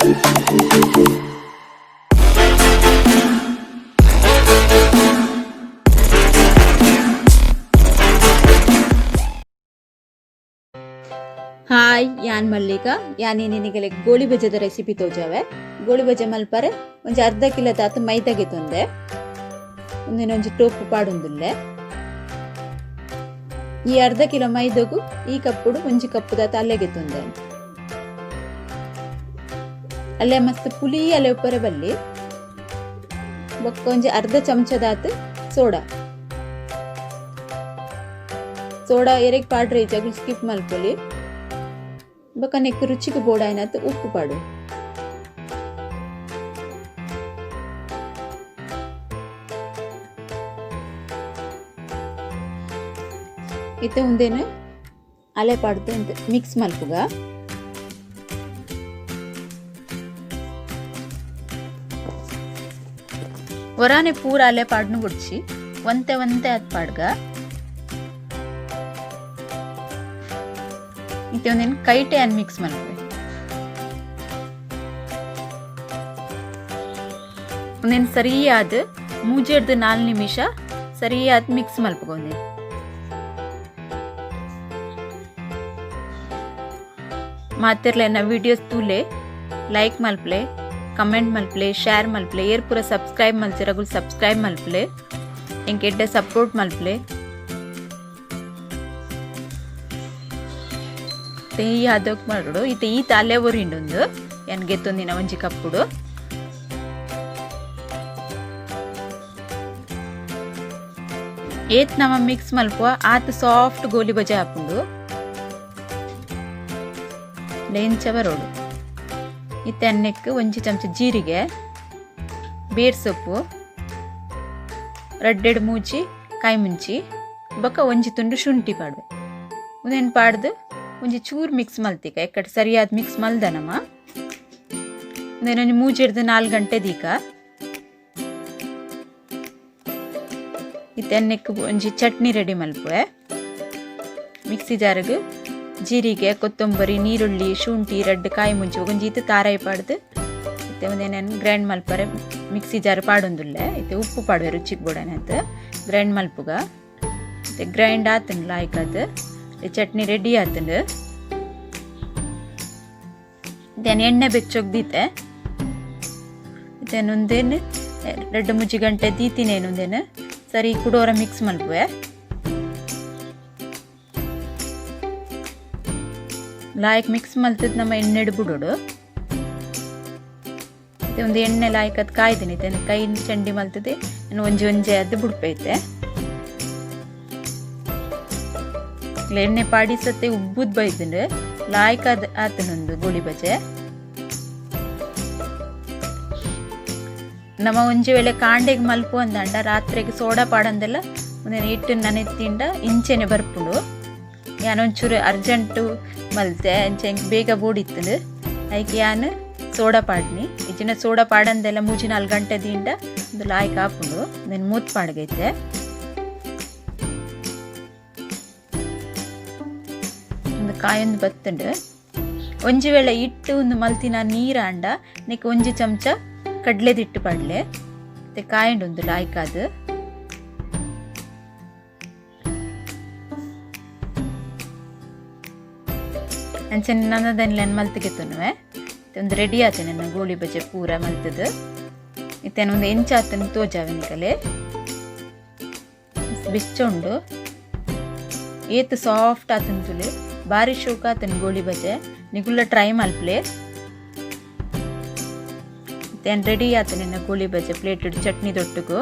Hi ಯಾನ್ ಮಲ್ಲಿಕಾ ಯಾನಿ ನಿನಗೆ ಗೋಳಿ ಬಜೆದ recipe ತೋಜಾವೆ. Goli baje ಮಲ್ಪರೆ ಒಂಜಿ ಅರ್ಧ ಕಿಲೋ ತಾತು ಮೈದಾಗೆ ತೊಂದೆ ಒಂದಿನೊಂಜಿ ಟೋಪು ಪಾಡುಂದುಲ್ಲೆ. ಈ ಅರ್ಧ ಕಿಲೋ ಮೈದಾಗು ಈ ಕಪ್ಪುಡು ಒಂಜಿ ಕಪ್ಪು ತಾತು ಅಲ್ಲೆಗೆ ತೊಂದೆ. ಅಲ್ಲೇ ಮಸ್ತ್ ಪುಲಿ ಅಲೆ ಉಪ್ಪರೆ ಬಲ್ಲಿ ಬೊಕ್ಕ ಒಂಜಿ ಅರ್ಧ ಚಮಚದಾತು ಸೋಡಾ ಎರೆಗ್ ಪಾಡ್ರೆ ಜಗುಲ್ ಸ್ಕಿಪ್ ಮಲ್ಪೊಲಿ. ಬೊಕ್ಕ ನೆಕ್ ರುಚಿಗೆ ಬೋಡಾಯ್ನತ್ ಉಪ್ಪು ಪಾಡು. ಇತ್ತೆ ಉಂದೇನು ಅಲೆ ಪಾಡ್ದು ಮಿಕ್ಸ್ ಮಲ್ಪುಗ. ಒರಾನೆ ಪೂರ ಅಲೆ ಪಾಡ್ನು ಗುಡ್ಸಿ ಒಂತೆ ಅದ್ ಪಾಡ್ಗ. ಇತ್ತೆ ಒಂದೇನು ಕೈಟೆ ಅನ್ ಮಿಕ್ಸ್ ಮಲ್ಪೆ. ಒಂದೇನು ಸರಿಯಾದ 3-4 ನಿಮಿಷ ಸರಿಯಾದ ಮಿಕ್ಸ್ ಮಲ್ಪಗೊಂದೆ. ಮಾತಿರ್ಲೇನ ವಿಡಿಯೋಸ್ ತೂಲೆ ಲೈಕ್ ಮಲ್ಪಲೆ, ಕಮೆಂಟ್ ಮಲ್ಪಲೆ, ಶೇರ್ ಮಲ್ಪಲೆ, ಏರ್ ಪೂರ ಸಬ್ಸ್ಕ್ರೈಬ್ ಮಲ್ತಿರಗುಲ್ ಸಬ್ಸ್ಕ್ರೈಬ್ ಮಲ್ಪಲೆ, ಎಂಗೆ ಎಡ್ಡೆ ಸಪೋರ್ಟ್ ಮಲ್ಪಲೆ. ಈ ಹದಕ್ ಮಾಡುಡು ಇತ್ತೆ ಈ ತಾಲೆ ಒರಿಂಡೊಂದು ಎನ್ಗೆ ತೊಂದಿನ ಒಂಜಿ ಕಪ್ಪುಡು. ಏತ್ ನಮ ಮಿಕ್ಸ್ ಮಲ್ಪುವ ಆತ ಸಾಫ್ಟ್ ಗೋಲಿ ಬಜೆ ಹಾಪುಂಡು ಲೇಂಚ ಬರೋಡು. ಇತ್ತೆ ಅನ್ನಕ್ಕೆ ಒಂಜಿ ಚಮಚ ಜೀರಿಗೆ, ಬೇರ್ ಸೊಪ್ಪು, ರಡ್ಡೆಡ್ ಮೂಚಿ ಕಾಯಿ ಮುಂಚಿ ಬೊಕ್ಕ ಒಂಜಿ ತುಂಡು ಶುಂಠಿ ಪಾಡ್ವೆ. ಉದೇನು ಪಾಡ್ದು ಒಂಜಿ ಚೂರು ಮಿಕ್ಸ್ ಮಲ್ತಿಕ ಎಕ್ಕಡೆ ಸರಿಯಾದ ಮಿಕ್ಸ್ ಮಲ್ದನಮ್ಮ. ಒಂದೇನೊಂಜಿ 3-4 ಗಂಟೆ ದೀಕ ಇತ್ತೆ ಅನ್ನಕ್ಕೆ ಒಂಜಿ ಚಟ್ನಿ ರೆಡಿ ಮಲ್ಪುವೆ. ಮಿಕ್ಸಿ ಜಾರಿಗೆ ಜೀರಿಗೆ, ಕೊತ್ತಂಬರಿ, ನೀರುಳ್ಳಿ, ಶುಂಠಿ, ರಡ್ಡು ಕಾಯಿ ಮುಂಚಿ ಒಂಜಿ ಇತ್ತು ತಾರಾಯಿ ಪಾಡ್ದು ಇತ್ತೆ ಒಂದೇನೇನು ಗ್ರೈಂಡ್ ಮಲ್ಪರೆ ಮಿಕ್ಸಿ ಜಾರು ಪಾಡೊಂದುಲ್ಲೆ. ಇತ್ತೆ ಉಪ್ಪು ಪಾಡುವೆ ರುಚಿಗೆ ಬೋಡನಂತ ಗ್ರೈಂಡ್ ಮಲ್ಪುಗ. ಇತ್ತೆ ಗ್ರೈಂಡ್ ಆತನು ಲಾಯ್ಕದು ಚಟ್ನಿ ರೆಡಿ ಆತಂಡು. ಇದೇನು ಎಣ್ಣೆ ಬೆಚ್ಚೊಗ್ದೀತೆ ಇದೇನೊಂದೇನು 2-3 ಗಂಟೆ ದೀತಿನೇನೊಂದೇನು ಸರಿ ಕುಡೋರ ಮಿಕ್ಸ್ ಮಲ್ಪುವೆ. ಲಾಯ್ಕ್ ಮಿಕ್ಸ್ ಮಲ್ತದ ನಮ್ಮ ಎಣ್ಣೆ ಬಿಡೋಡು. ಮತ್ತೆ ಒಂದು ಎಣ್ಣೆ ಲಾಯ್ಕ್ ಅದು ಕಾಯ್ದಿನಿ ಕೈ ಚಂಡಿ ಮಲ್ತದೆ ಇನ್ನು ಒಂಜೆ ಅದು ಬಿಡ್ಪೈತೆ. ಎಣ್ಣೆ ಪಾಡಿಸತ್ತೆ ಉಬ್ಬುದ್ ಬೈತಂಡು ಲಾಯ್ಕ್ ಅದು ಆತನೊಂದು ಗೋಳಿ ಬಜೆ. ನಮ್ಮ ಒಂಜಿ ವೇಳೆ ಕಾಂಡೆಗೆ ಮಲ್ಪು ಅಂದಂಡ ರಾತ್ರಿಗೆ ಸೋಡಾ ಪಾಡಂದೆಲ್ಲ ಒಂದೇನು ಇಟ್ಟು ನನೆತ್ತಿಂಡ ಇಂಚೆನೆ ಬರ್ಪುಂಡು. ಯಾನೊಂಚೂರು ಅರ್ಜೆಂಟು ಮಲ್ತೆ ಅಂಚೆ ಬೇಗ ಬೋಡಿತ್ತಂಡು ಅದಕ್ಕೆ ಯಾನು ಸೋಡಾ ಪಾಡ್ನಿ. ಇಜಿನ ಸೋಡಾ ಪಾಡಂದೆಲ್ಲ 3-4 ಗಂಟೆ ದಿಂಡ ಒಂದು ಲಾಯ್ಕ್ ಹಾಪುಂಡು ನಾನು ಮೂತ್ ಪಾಡ್ಗೈತೆ. ಒಂದು ಕಾಯೊಂದು ಬತ್ತಂಡು ಒಂಜಿ ವೇಳೆ ಇಟ್ಟು ಒಂದು ಮಲ್ತಿನ ನೀರ ಅಂಡ ನೆಕ್ ಒಂಜಿ ಚಮಚ ಕಡ್ಲೆದಿಟ್ಟು ಪಾಡ್ಲೆ ಮತ್ತೆ ಕಾಯಂಡು ಒಂದು ಲಾಯ್ಕ್ ಅದು. ಅಂಚೆ ನನ್ನದನ್ನೆಲ್ಲ ಮಲ್ತಿಗೆ ತುನ್ನುವೆ ಒಂದು ರೆಡಿ ಆತ ನನ್ನ ಗೋಳಿ ಬಜೆ ಪೂರ ಮಲ್ತದು. ಇತ್ತೇನೊಂದು ಎಂಚಾತನ ತೋಜಾವೆನಿಕಲೆ ಬಿಚ್ಚೊಂಡು ಏತ್ ಸಾಫ್ಟ್ ಆತನ ತುಳಿ ಭಾರಿ ಶೋಕ ಆತನ ಗೋಳಿ ಬಜೆ ನಿಗುಲ್ಲ ಟ್ರೈ ಮಲ್ಪ್ಲೆ. ಇತ್ತೇನು ರೆಡಿ ಆತ ನನ್ನ ಗೋಳಿ ಬಜೆ ಪ್ಲೇಟ್ ಚಟ್ನಿ ದೊಟ್ಟುಗು